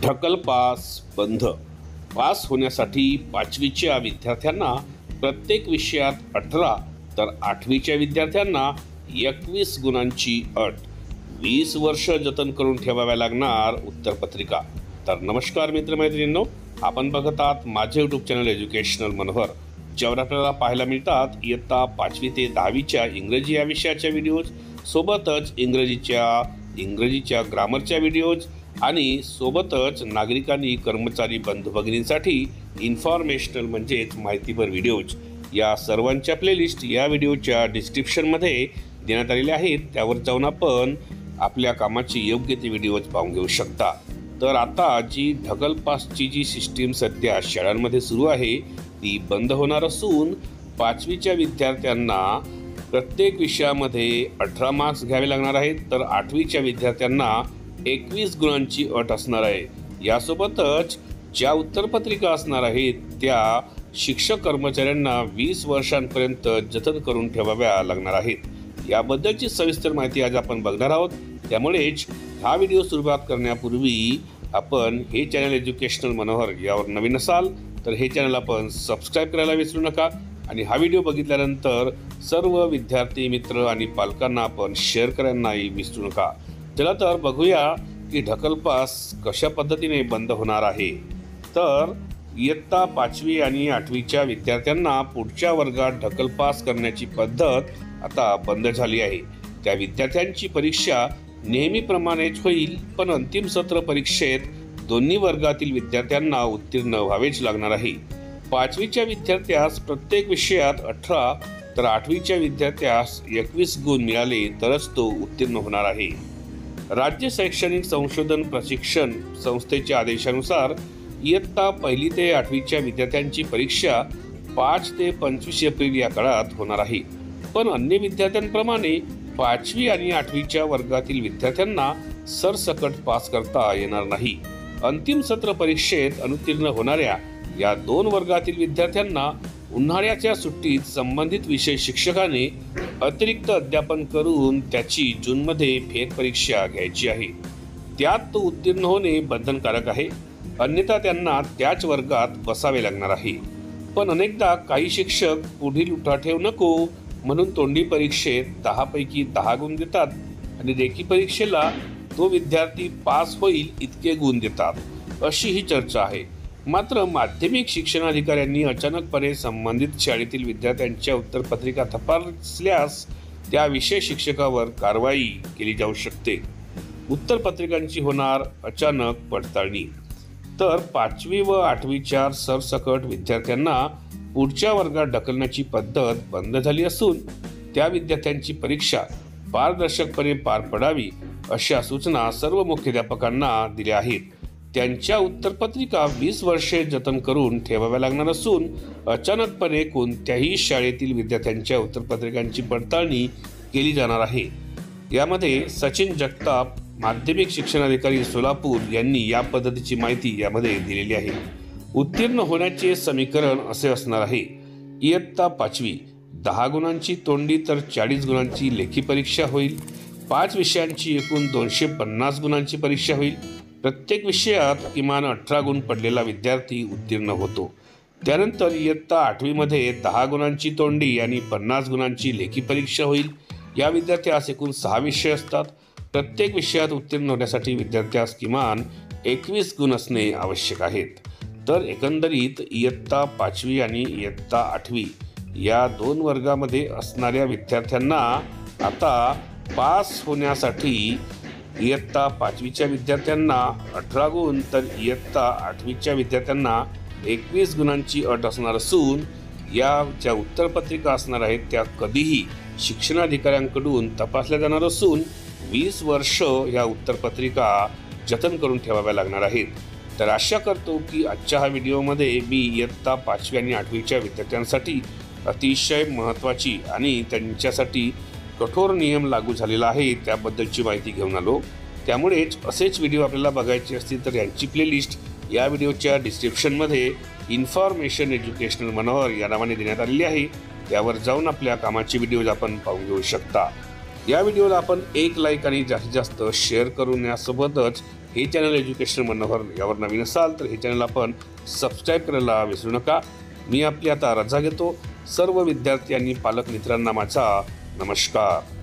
ढकल पास बंद। पास होण्यासाठी 5वीच्या विद्यार्थ्यांना प्रत्येक विषयात 18 तर 8वीच्या विद्यार्थ्यांना 21 गुणांची अट। 20 वर्ष जतन करून ठेवाव्या लागणार उत्तरपत्रिका। तर नमस्कार मित्रमैत्रिणींनो, आपण बघत आहात माझे यूट्यूब चॅनल एज्युकेशनल मनोहर, ज्यावर आपल्याला पाहायला मिळतात इयत्ता 5वी ते 10वीच्या इंग्रजी या विषयाच्या व्हिडिओज, सोबतच इंग्रजीच्या ग्रामरच्या व्हिडिओज आणि सोबतच नागरिकांनी कर्मचारी बंधू भगिनींसाठी इन्फॉर्मेशनल म्हणजेच माहितीपर व्हिडिओज। या सर्वांच्या प्लेलिस्ट या व्हिडिओच्या डिस्क्रिप्शनमध्ये देण्यात आलेल्या आहेत, त्यावर जाऊन आपण आपल्या कामाची योग्य ते व्हिडिओज पाहून घेऊ शकता। तर आता जी ढकल पासची जी सिस्टीम सध्या शाळांमध्ये सुरू आहे ती बंद होणार असून 5वीच्या विद्यार्थ्यांना प्रत्येक विषयामध्ये 18 मार्क्स घ्यावे लागणार आहेत, तर 8वीच्या विद्यार्थ्यांना 21 गुणांची अट असणार आहे। यासोबतच ज्या उत्तरपत्रिका असणार आहेत त्या शिक्षक कर्मचाऱ्यांना 20 वर्षांपर्यंत जतन करून ठेवाव्या लागणार आहेत। याबद्दलची सविस्तर माहिती आज आपण बघणार आहोत। त्यामुळेच हा व्हिडिओ सुरुवात करण्यापूर्वी आपण हे चॅनल एज्युकेशनल मनोहर यावर नवीन असाल तर हे चॅनल आपण सबस्क्राईब करायला विसरू नका आणि हा व्हिडिओ बघितल्यानंतर सर्व विद्यार्थी मित्र आणि पालकांना आपण शेअर करायलाही विसरू नका। चला तर बघूया की ढकल पास कशा पद्धतीने बंद होणार आहे। तर इयत्ता 5वी आणि 8वीच्या विद्यार्थ्यांना पुढच्या वर्गात ढकल पास करण्याची पद्धत आता बंद झाली आहे। त्या विद्यार्थ्यांची परीक्षा नेहमीप्रमाणेच होईल, पण अंतिम सत्र परीक्षेत दोन्ही वर्गातील विद्यार्थ्यांना उत्तीर्ण व्हावेच लागणार आहे। 5वीच्या विद्यार्थ्यास प्रत्येक विषयात 18 तर 8वीच्या विद्यार्थ्यास 21 गुण मिळाले तरच तो उत्तीर्ण होणार आहे। राज्य शैक्षणिक संशोधन प्रशिक्षण संस्थेच्या आदेशानुसार इयत्ता 1ली ते 8वीच्या विद्यार्थ्यांची परीक्षा 5 ते 25 एप्रिल या काळात होणार आहे, पण अन्य विद्यार्थ्यांप्रमाणे 5वी आणि 8वीच्या वर्गातील विद्यार्थ्यांना सरसकट पास करता येणार नाही। अंतिम सत्र परीक्षेत अनुत्तीर्ण होणाऱ्या या 2 वर्गातील विद्यार्थ्यांना उन्हाळ्याच्या सुट्टीत संबंधित विषय शिक्षकाने अतिरिक्त अध्यापन करून त्याची जूनमध्ये फेरपरीक्षा घ्यायची आहे। त्यात तो उत्तीर्ण होणे बंधनकारक आहे, अन्यथा त्यांना त्याच वर्गात बसावे लागणार आहे। पण अनेकदा काही शिक्षक पुढील उठाठेव नको म्हणून तोंडी परीक्षेत 10 पैकी 10 गुण देतात आणि लेखी परीक्षेला तो विद्यार्थी पास होईल इतके गुण देतात, अशी ही चर्चा आहे। मात्र माध्यमिक शिक्षणाधिकाऱ्यांनी अचानकपणे संबंधित शाळेतील विद्यार्थ्यांच्या उत्तरपत्रिका तपासल्यास त्या विषय शिक्षकावर कारवाई केली जाऊ शकते। उत्तरपत्रिकांची होणार अचानक पडताळणी। तर 5वी व 8वीच्या सरसकट विद्यार्थ्यांना पुढच्या वर्गात ढकलण्याची पद्धत बंद झाली असून त्या विद्यार्थ्यांची परीक्षा पारदर्शकपणे पार पडावी अशा सूचना सर्व मुख्याध्यापकांना दिल्या आहेत। त्यांच्या उत्तरपत्रिका 20 वर्षे जतन करून ठेवाव्या लागणार असून अचानकपणे कोणत्याही शाळेतील विद्यार्थ्यांच्या उत्तरपत्रिकांची पडताळणी केली जाणार आहे। यामध्ये सचिन जगताप, माध्यमिक शिक्षणाधिकारी सोलापूर यांनी या पद्धतीची माहिती यामध्ये दिलेली आहे। उत्तीर्ण होण्याचे समीकरण असे असणार आहे। इयत्ता 5वी 10 गुणांची तोंडी तर 40 गुणांची लेखी परीक्षा होईल। 5 विषयांची एकूण 250 गुणांची परीक्षा होईल। प्रत्येक विषयात किमान 18 गुण पडलेला विद्यार्थी उत्तीर्ण होतो। त्यानंतर इयत्ता 8वीमध्ये 10 गुणांची तोंडी आणि 50 गुणांची लेखी परीक्षा होईल। या विद्यार्थ्यास एकूण 6 विषय असतात। प्रत्येक विषयात उत्तीर्ण होण्यासाठी विद्यार्थ्यास किमान 21 गुण असणे आवश्यक आहेत। तर एकंदरीत इयत्ता 5वी आणि इयत्ता 8वी या 2 वर्गामध्ये असणाऱ्या विद्यार्थ्यांना आता पास होण्यासाठी इयत्ता 5वीच्या विद्यार्थ्यांना 18 गुण तर इयत्ता 8वीच्या विद्यार्थ्यांना 21 गुणांची अट असणार असून या ज्या उत्तरपत्रिका असणार आहेत त्या कधीही शिक्षणाधिकाऱ्यांकडून तपासल्या जाणार असून 20 वर्ष या उत्तरपत्रिका जतन करून ठेवाव्या लागणार आहेत। तर आशा करतो की आजच्या हा व्हिडिओमध्ये मी इयत्ता 5वी आणि 8वीच्या विद्यार्थ्यांसाठी अतिशय महत्त्वाची आणि त्यांच्यासाठी कठोर नियम लागू झालेला आहे त्याबद्दलची माहिती घेऊन आलो। त्यामुळेच असेच व्हिडिओ आपल्याला बघायचे असतील तर यांची प्लेलिस्ट या व्हिडिओच्या डिस्क्रिप्शनमध्ये इन्फॉर्मेशन एज्युकेशनल मनोहर या नावाने देण्यात आलेली आहे, त्यावर जाऊन आपल्या कामाची व्हिडिओज आपण पाहून घेऊ शकता। या व्हिडिओला आपण एक लाईक आणि जास्तीत जास्त शेअर करून यासोबतच हे चॅनल एज्युकेशन मनोहर यावर नवीन असाल तर हे चॅनल आपण सबस्क्राईब करायला विसरू नका. मी आपली आता रजा घेतो. सर्व विद्यार्थी आणि पालक मित्रांना माझा नमस्कार.